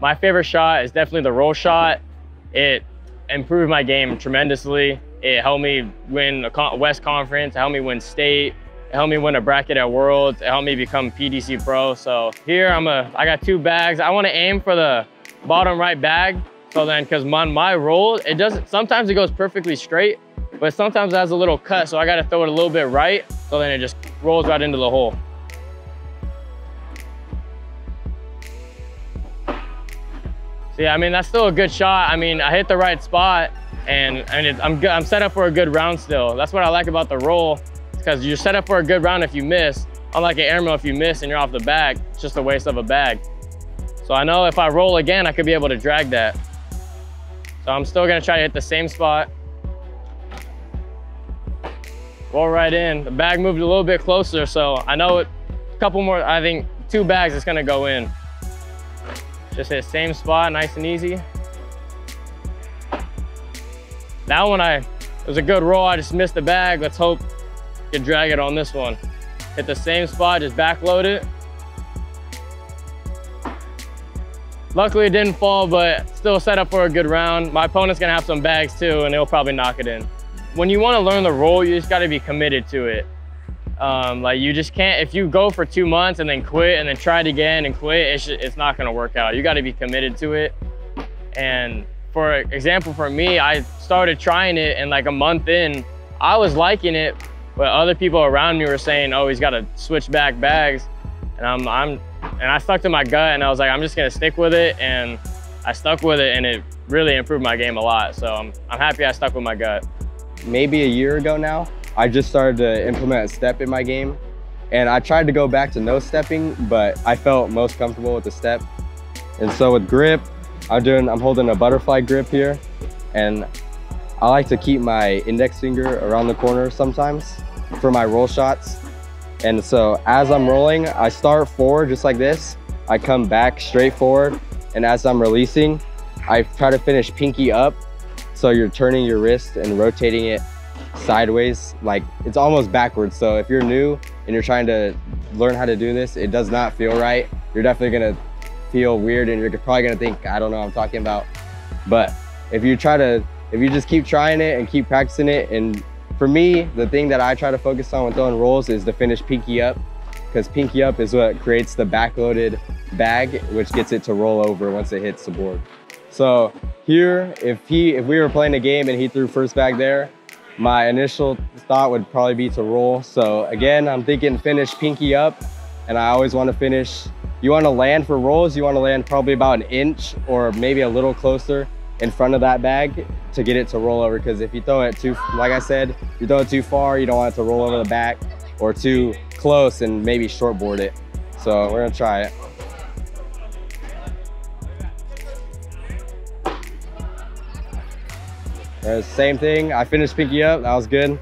my favorite shot is definitely the roll shot. It improved my game tremendously. It helped me win a West Conference, it helped me win state, it helped me win a bracket at Worlds, it helped me become PDC Pro. So here I got 2 bags. I want to aim for the bottom right bag. So then, because my roll, sometimes it goes perfectly straight, but sometimes it has a little cut, so I got to throw it a little bit right, so then it just rolls right into the hole. So yeah, I mean, that's still a good shot. I mean, I hit the right spot, and I'm set up for a good round still. That's what I like about the roll, because you're set up for a good round if you miss. Unlike an airmail, if you miss and you're off the bag, it's just a waste of a bag. So I know if I roll again, I could be able to drag that. So I'm still gonna try to hit the same spot. Roll right in. The bag moved a little bit closer, so I know a couple more, I think 2 bags is gonna go in. Just hit same spot, nice and easy. That one, it was a good roll. I just missed the bag. Let's hope I can drag it on this one. Hit the same spot, just backload it. Luckily it didn't fall, but still set up for a good round. My opponent's gonna have some bags too, and he'll probably knock it in. When you wanna learn the roll, you just gotta be committed to it. Like you just can't, if you go for 2 months and then quit and then try it again and quit, it's not gonna work out. You gotta be committed to it. And for example, for me, I started trying it, and like a month in, I was liking it, but other people around me were saying, oh, he's gotta switch back bags. And I stuck to my gut, and I was like, I'm just gonna stick with it. And I stuck with it, and it really improved my game a lot. So I'm happy I stuck with my gut. Maybe a year ago now, I just started to implement a step in my game. And I tried to go back to no stepping, but I felt most comfortable with the step. And so with grip, I'm holding a butterfly grip here. And I like to keep my index finger around the corner sometimes for my roll shots. And so as I'm rolling, I start forward just like this. I come back straight forward. And as I'm releasing, I try to finish pinky up. So you're turning your wrist and rotating it sideways, like it's almost backwards. So if you're new and you're trying to learn how to do this, it does not feel right. You're definitely gonna feel weird, and you're probably gonna think, I don't know what I'm talking about. But if you just keep trying it and keep practicing it, and for me, the thing that I try to focus on when throwing rolls is to finish pinky up, because pinky up is what creates the backloaded bag, which gets it to roll over once it hits the board. So here, if we were playing a game and he threw first bag there, my initial thought would probably be to roll. So again, I'm thinking finish pinky up, and I always want to finish. You want to land for rolls, you want to land probably about 1 inch or maybe a little closer in front of that bag to get it to roll over. Because if you throw it like I said, if you throw it too far, you don't want it to roll over the back, or too close and maybe shortboard it. So we're gonna try it. Same thing, I finished pinky up, that was good.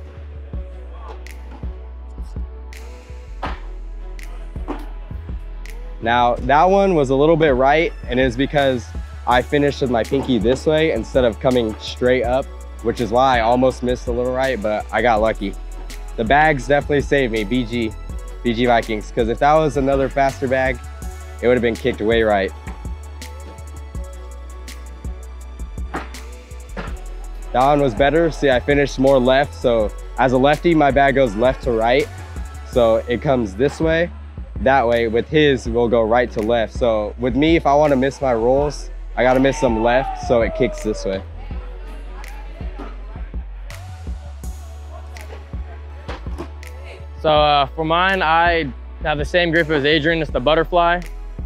Now, that one was a little bit right, and it's because I finished with my pinky this way instead of coming straight up, which is why I almost missed a little right, but I got lucky. The bags definitely saved me, BG Vikings, because if that was another faster bag, it would have been kicked way right. That one was better. See, I finished more left. So as a lefty, my bag goes left to right. So it comes this way, that way. With his, we'll go right to left. So with me, if I want to miss my rolls, I got to miss them left, so it kicks this way. So for mine, I have the same grip as Adrian. It's the butterfly.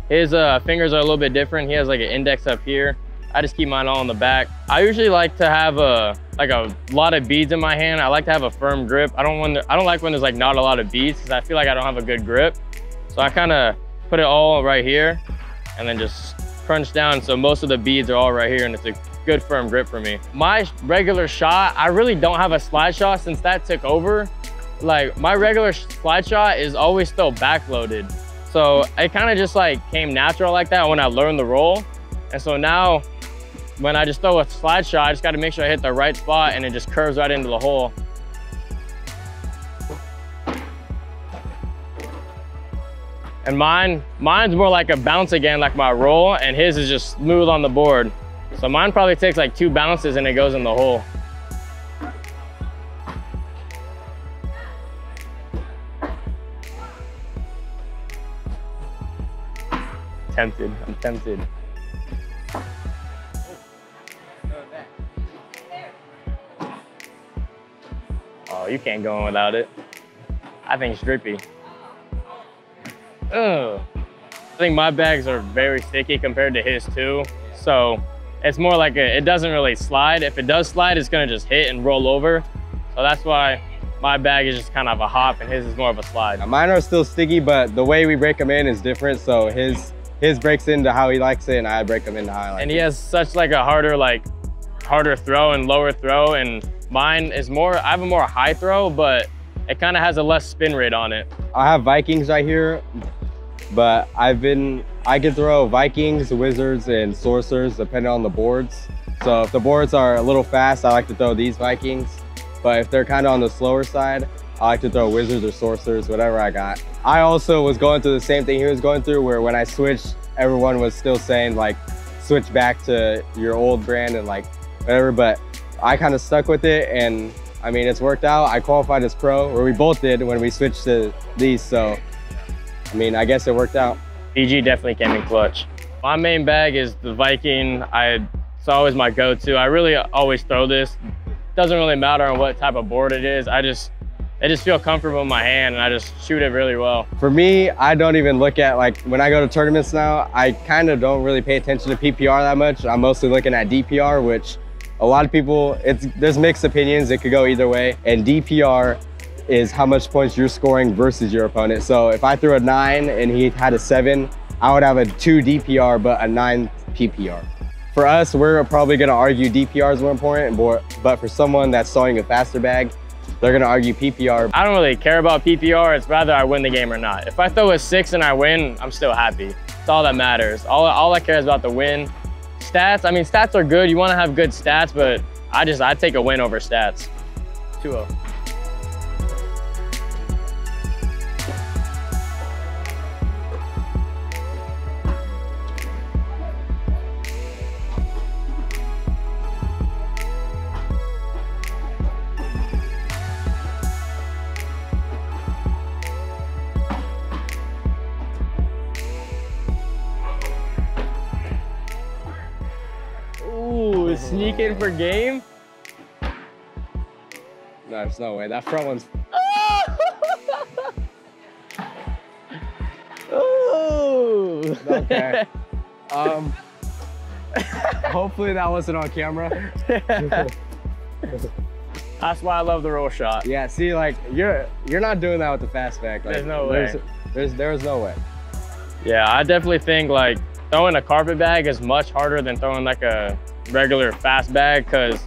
His fingers are a little bit different. He has like an index up here. I just keep mine all in the back. I usually like to have a lot of beads in my hand. I like to have a firm grip. I don't like when there's like not a lot of beads, because I feel like I don't have a good grip. So I kind of put it all right here and then just crunch down. So most of the beads are all right here, and it's a good firm grip for me. My regular shot, I really don't have a slide shot since that took over. Like my regular slide shot is always still backloaded. So it kind of just like came natural like that when I learned the roll. And so now when I just throw a slide shot, I just got to make sure I hit the right spot, and it just curves right into the hole. And mine's more like a bounce again, like my roll, and his is just smooth on the board. So mine probably takes like 2 bounces and it goes in the hole. Tempted, I'm tempted. Oh, you can't go in without it. I think it's drippy. Ugh. I think my bags are very sticky compared to his too. So it's more like it doesn't really slide. If it does slide, it's gonna just hit and roll over. So that's why my bag is just kind of a hop and his is more of a slide. Mine are still sticky, but the way we break them in is different. So his breaks into how he likes it and I break them into how I like it. And he has such like a harder throw and lower throw, and mine is more, I have a more high throw, but it kind of has a less spin rate on it. I have Vikings right here, but I can throw Vikings, Wizards, and Sorcerers depending on the boards. So if the boards are a little fast, I like to throw these Vikings. But if they're kind of on the slower side, I like to throw Wizards or Sorcerers, whatever I got. I also was going through the same thing he was going through, where when I switched, everyone was still saying like, switch back to your old brand and like whatever, but I kind of stuck with it, and I mean, it's worked out. I qualified as pro, or we both did when we switched to these, so I mean, I guess it worked out. PG definitely came in clutch. My main bag is the Viking. It's always my go-to. I really always throw this. Doesn't really matter on what type of board it is. I just feel comfortable in my hand and I just shoot it really well. For me, I don't even look at, like, when I go to tournaments now, I kind of don't really pay attention to PPR that much. I'm mostly looking at DPR, which a lot of people, there's mixed opinions. It could go either way. And DPR is how much points you're scoring versus your opponent. So if I threw a 9 and he had a 7, I would have a 2 DPR but a 9 PPR. For us, we're probably gonna argue DPR is more important, but for someone that's throwing a faster bag, they're gonna argue PPR. I don't really care about PPR. It's rather I win the game or not. If I throw a 6 and I win, I'm still happy. It's all that matters. All I care is about the win. Stats, I mean, stats are good. You wanna have good stats, but I take a win over stats. 2-0. Ooh, sneak in for game? No, there's no way. That front one's... Ooh! Okay. Hopefully that wasn't on camera. That's why I love the roll shot. Yeah, see, like, you're not doing that with the fast back. Like, There's no way. There's no way. Yeah, I definitely think like throwing a carpet bag is much harder than throwing like a regular fast bag, because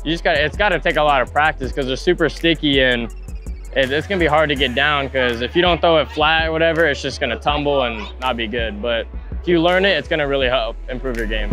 it's got to take a lot of practice because they're super sticky and it's gonna be hard to get down, because if you don't throw it flat or whatever, it's just gonna tumble and not be good. But if you learn it, it's gonna really help improve your game.